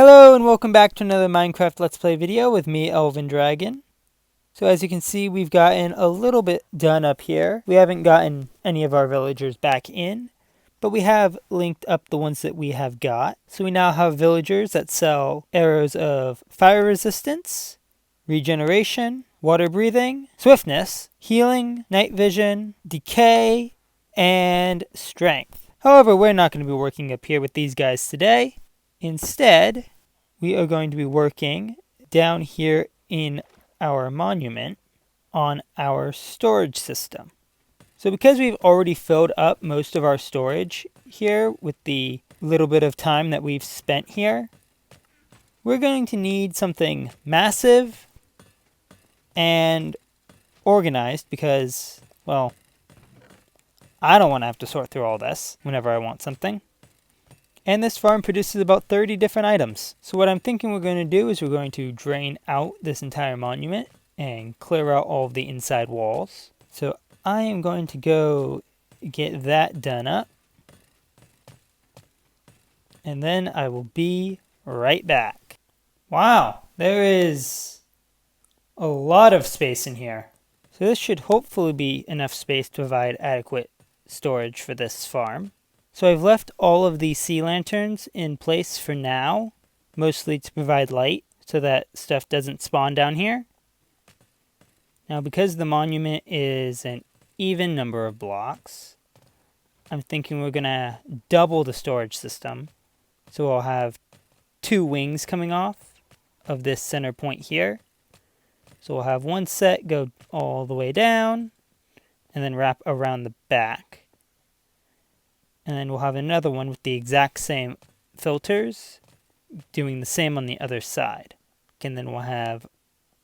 Hello and welcome back to another Minecraft Let's Play video with me, Elven Dragon. So as you can see, we've gotten a little bit done up here. We haven't gotten any of our villagers back in, but we have linked up the ones that we have got. So we now have villagers that sell arrows of fire resistance, regeneration, water breathing, swiftness, healing, night vision, decay, and strength. However, we're not going to be working up here with these guys today. Instead, we are going to be working down here in our monument on our storage system. So because we've already filled up most of our storage here with the little bit of time that we've spent here, we're going to need something massive and organized because, well, I don't want to have to sort through all this whenever I want something. And this farm produces about 30 different items. So what I'm thinking we're going to do is we're going to drain out this entire monument and clear out all of the inside walls. So I am going to go get that done up. And then I will be right back. Wow, there is a lot of space in here. So this should hopefully be enough space to provide adequate storage for this farm. So I've left all of the sea lanterns in place for now, mostly to provide light so that stuff doesn't spawn down here. Now because the monument is an even number of blocks, I'm thinking we're going to double the storage system. So I'll have 2 wings coming off of this center point here. So we'll have one set go all the way down and then wrap around the back. And then we'll have another one with the exact same filters, doing the same on the other side. And then we'll have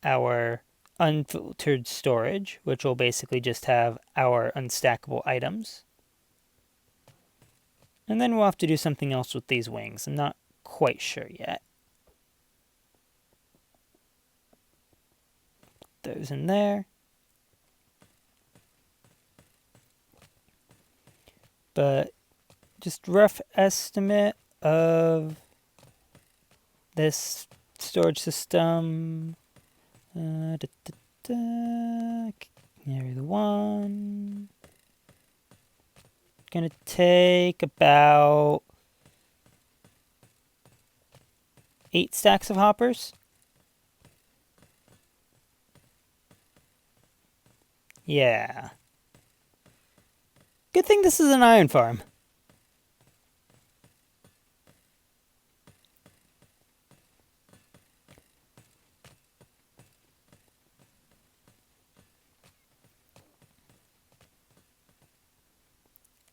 our unfiltered storage, which will basically just have our unstackable items. And then we'll have to do something else with these wings. I'm not quite sure yet. Put those in there. But just rough estimate of this storage system. Carry the one. Gonna take about 8 stacks of hoppers. Yeah. Good thing this is an iron farm.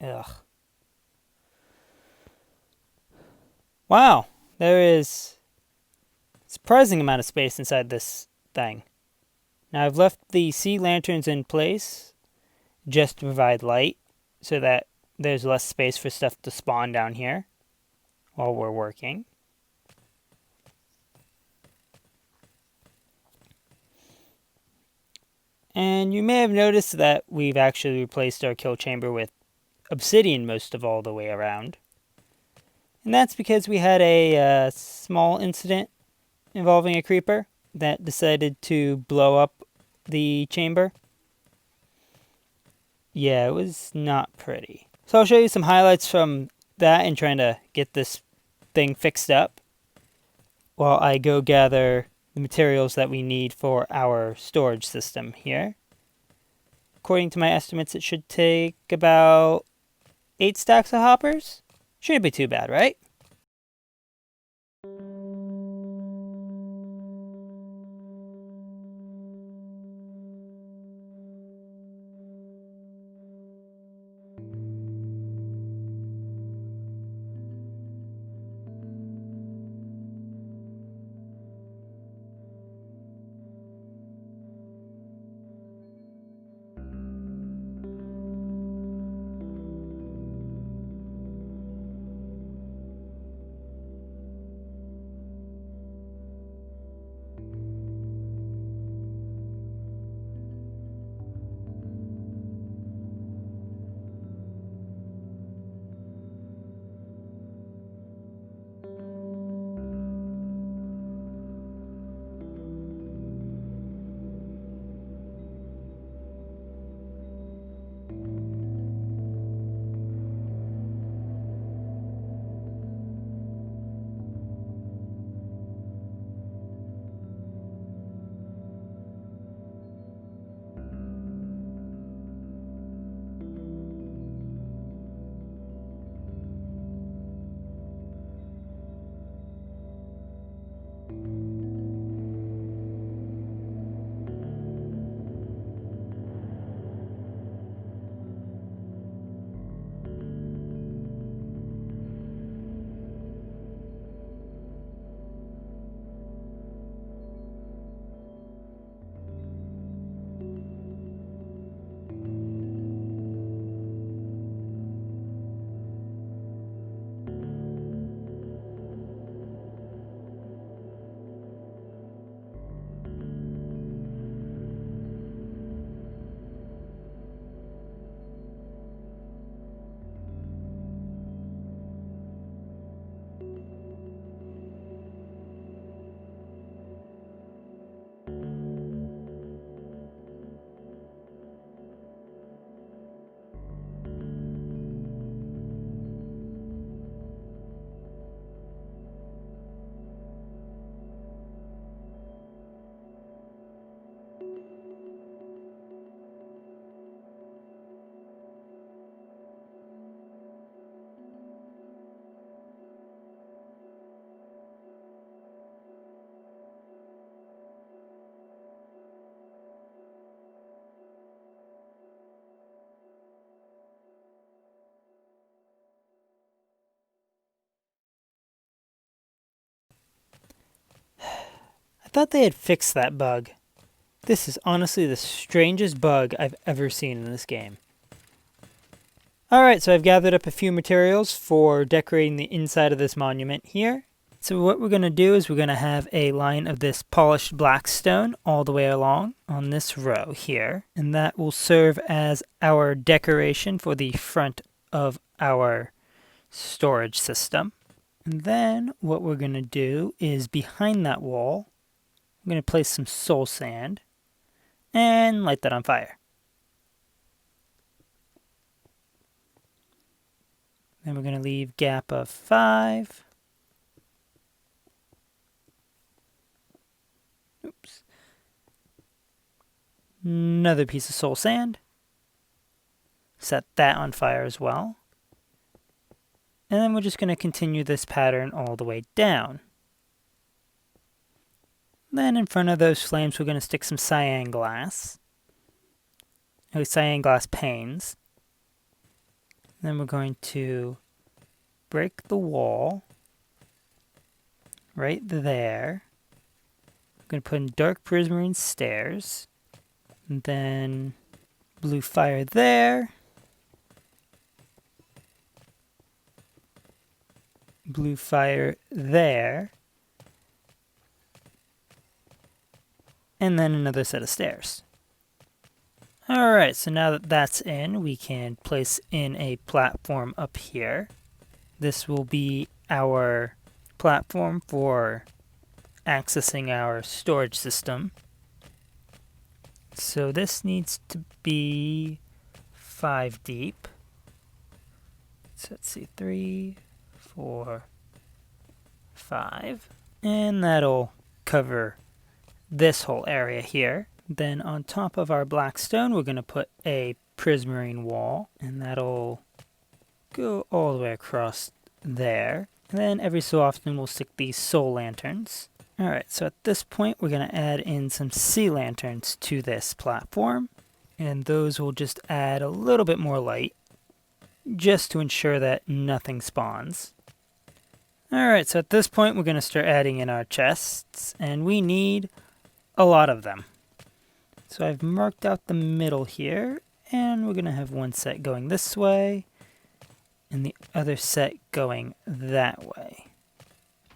Ugh. Wow, there is a surprising amount of space inside this thing. Now I've left the sea lanterns in place just to provide light so that there's less space for stuff to spawn down here while we're working. And you may have noticed that we've actually replaced our kill chamber with obsidian most of all the way around. And that's because we had a small incident involving a creeper that decided to blow up the chamber. Yeah, it was not pretty. So I'll show you some highlights from that and trying to get this thing fixed up while I go gather the materials that we need for our storage system here. According to my estimates, it should take about 8 stacks of hoppers. Shouldn't be too bad, right? thought they had fixed that bug. This is honestly the strangest bug I've ever seen in this game. Alright, so I've gathered up a few materials for decorating the inside of this monument here. So what we're going to do is we're going to have a line of this polished black stone all the way along on this row here. And that will serve as our decoration for the front of our storage system. And then what we're going to do is behind that wall, I'm going to place some soul sand and light that on fire. Then we're going to leave gap of 5. Oops. Another piece of soul sand. Set that on fire as well. And then we're just going to continue this pattern all the way down. Then in front of those flames, we're going to stick some cyan glass. Cyan glass panes. Then we're going to break the wall right there. I'm going to put in dark prismarine stairs. And then blue fire there. Blue fire there. And then another set of stairs. Alright, so now that that's in, we can place in a platform up here. This will be our platform for accessing our storage system. So this needs to be 5 deep. So let's see, 3, 4, 5. And that'll cover this whole area here. Then on top of our black stone, we're going to put a prismarine wall, and that'll go all the way across there. And then every so often we'll stick these soul lanterns. Alright, so at this point we're going to add in some sea lanterns to this platform, and those will just add a little bit more light, just to ensure that nothing spawns. Alright, so at this point we're going to start adding in our chests, and we need a lot of them. So I've marked out the middle here, and we're going to have one set going this way, and the other set going that way.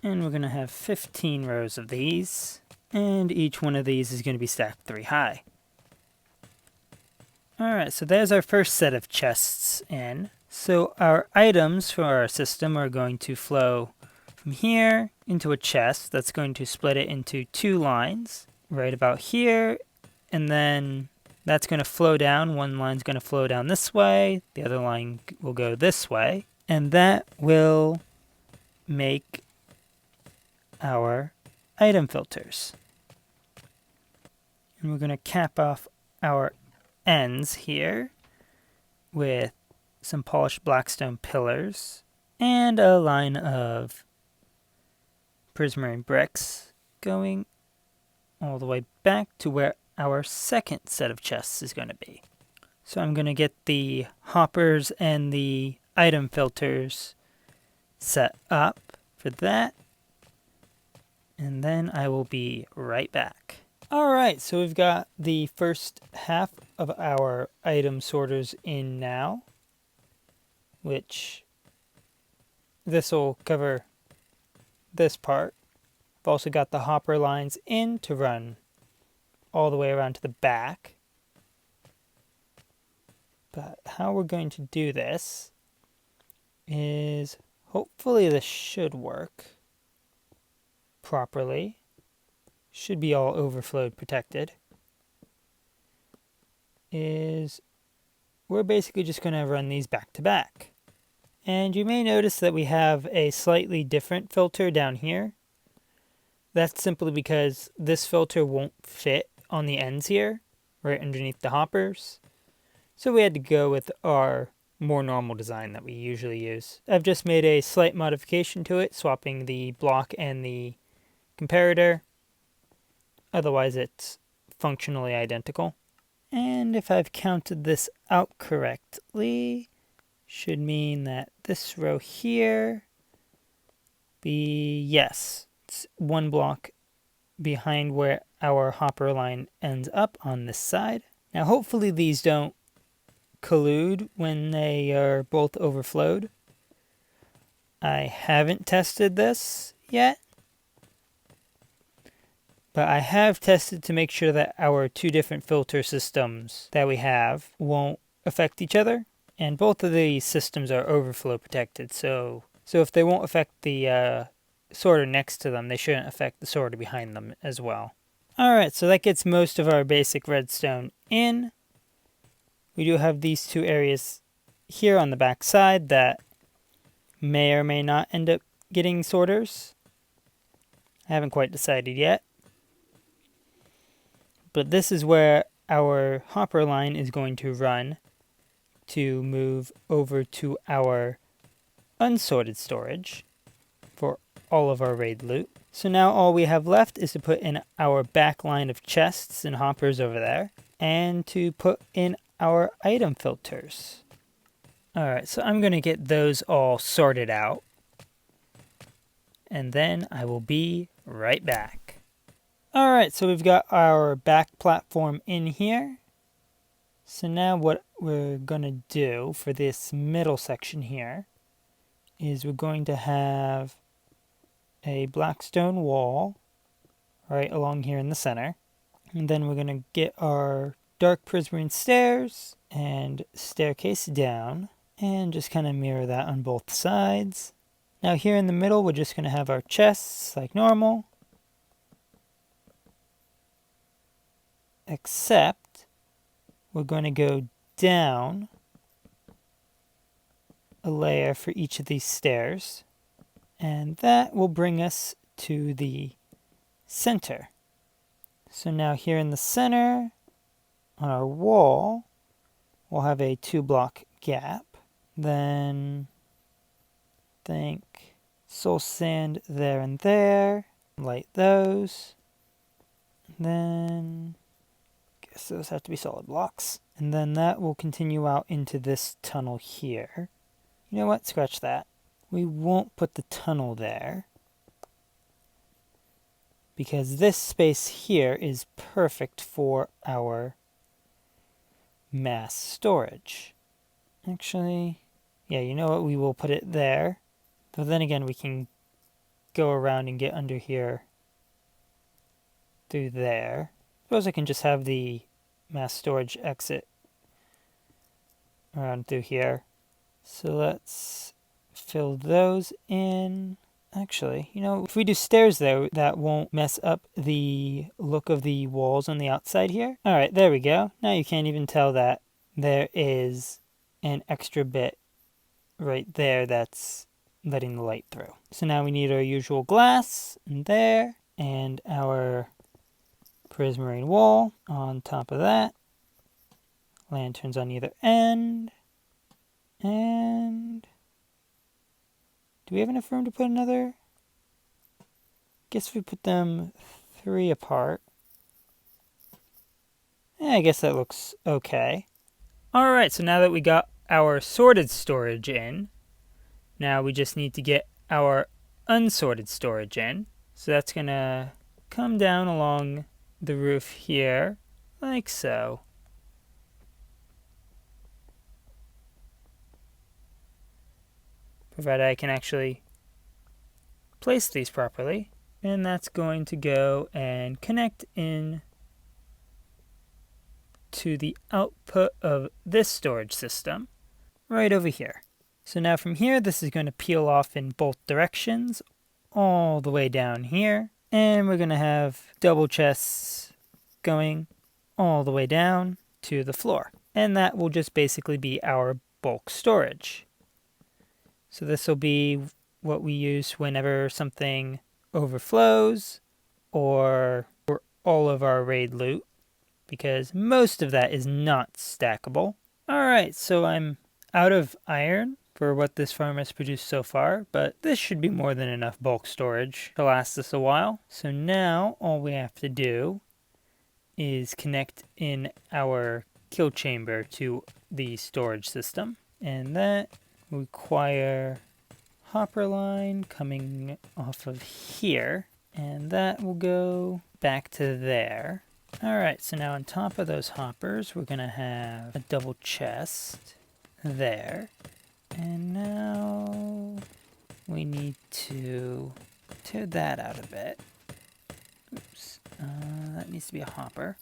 And we're going to have 15 rows of these, and each one of these is going to be stacked 3 high. Alright, so there's our first set of chests in. So our items for our system are going to flow from here into a chest that's going to split it into 2 lines, right about here, and then that's going to flow down. One line's going to flow down this way, the other line will go this way, and that will make our item filters. And we're going to cap off our ends here with some polished blackstone pillars and a line of prismarine bricks going all the way back to where our second set of chests is going to be. So I'm going to get the hoppers and the item filters set up for that, and then I will be right back. Alright, so we've got the first half of our item sorters in now, which this will cover this part. I've also got the hopper lines in to run all the way around to the back. But how we're going to do this is, hopefully this should work properly. Should be all overflowed protected. Is we're basically just going to run these back to back. And you may notice that we have a slightly different filter down here. That's simply because this filter won't fit on the ends here, right underneath the hoppers. So we had to go with our more normal design that we usually use. I've just made a slight modification to it, swapping the block and the comparator. Otherwise it's functionally identical. And if I've counted this out correctly, should mean that this row here be, yes, it's 1 block behind where our hopper line ends up on this side. Now hopefully these don't collude when they are both overflowed. I haven't tested this yet, but I have tested to make sure that our two different filter systems that we have won't affect each other. And both of these systems are overflow protected, so if they won't affect the sorter next to them, they shouldn't affect the sorter behind them as well. Alright, so that gets most of our basic redstone in. We do have these two areas here on the back side that may or may not end up getting sorters. I haven't quite decided yet. But this is where our hopper line is going to run to move over to our unsorted storage for all of our raid loot. So now all we have left is to put in our back line of chests and hoppers over there, and to put in our item filters. Alright, so I'm going to get those all sorted out, and then I will be right back. Alright, so we've got our back platform in here. So now what we're going to do for this middle section here is we're going to have a black stone wall right along here in the center. And then we're going to get our dark prismarine stairs and staircase down and just kind of mirror that on both sides. Now here in the middle we're just going to have our chests like normal, except we're going to go down a layer for each of these stairs, and that will bring us to the center. So now here in the center on our wall we'll have a 2-block gap. Then think soul sand there and there, light those. Then guess those have to be solid blocks. And then that will continue out into this tunnel here. You know what? Scratch that. We won't put the tunnel there, because this space here is perfect for our mass storage. Actually, yeah, you know what? We will put it there. But then again, we can go around and get under here through there. Suppose I can just have the mass storage exit around through here. So let's fill those in. Actually, you know, if we do stairs there, that won't mess up the look of the walls on the outside here. Alright, there we go. Now you can't even tell that there is an extra bit right there that's letting the light through. So now we need our usual glass in there, and our prismarine wall on top of that. Lanterns on either end. And do we have enough room to put another? Guess we put them 3 apart. I guess that looks okay. Alright, so now that we got our sorted storage in, now we just need to get our unsorted storage in. So that's going to come down along the roof here, like so. Provided I can actually place these properly. And that's going to go and connect in to the output of this storage system right over here. So now from here, this is going to peel off in both directions all the way down here. And we're going to have double chests going all the way down to the floor. And that will just basically be our bulk storage. So this will be what we use whenever something overflows or for all of our raid loot, because most of that is not stackable. Alright, so I'm out of iron for what this farm has produced so far, but this should be more than enough bulk storage to last us a while. So now all we have to do is connect in our kill chamber to the storage system, and that require hopper line coming off of here, and that will go back to there. Alright, so now on top of those hoppers, we're going to have a double chest there. And now we need to tear that out a bit. Oops, that needs to be a hopper.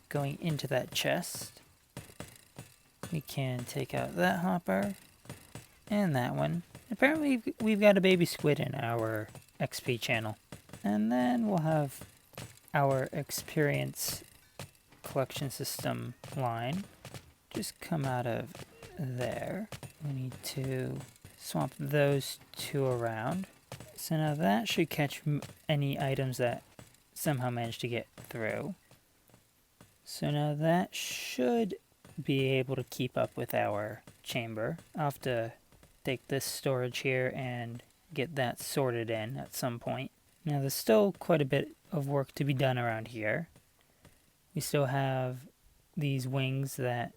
Going into that chest, we can take out that hopper and that one. Apparently we've got a baby squid in our XP channel. And then we'll have our experience collection system line just come out of there. We need to swap those two around. So now that should catch any items that somehow managed to get through. So now that should be able to keep up with our chamber. I'll have to take this storage here and get that sorted in at some point. Now there's still quite a bit of work to be done around here. We still have these wings that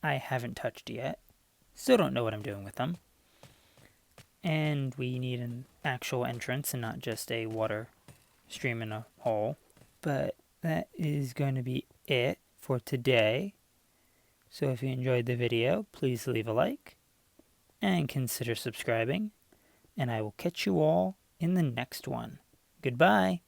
I haven't touched yet. Still don't know what I'm doing with them. And we need an actual entrance and not just a water stream in a hole. But that is going to be it for today. So if you enjoyed the video, please leave a like and consider subscribing. And I will catch you all in the next one. Goodbye.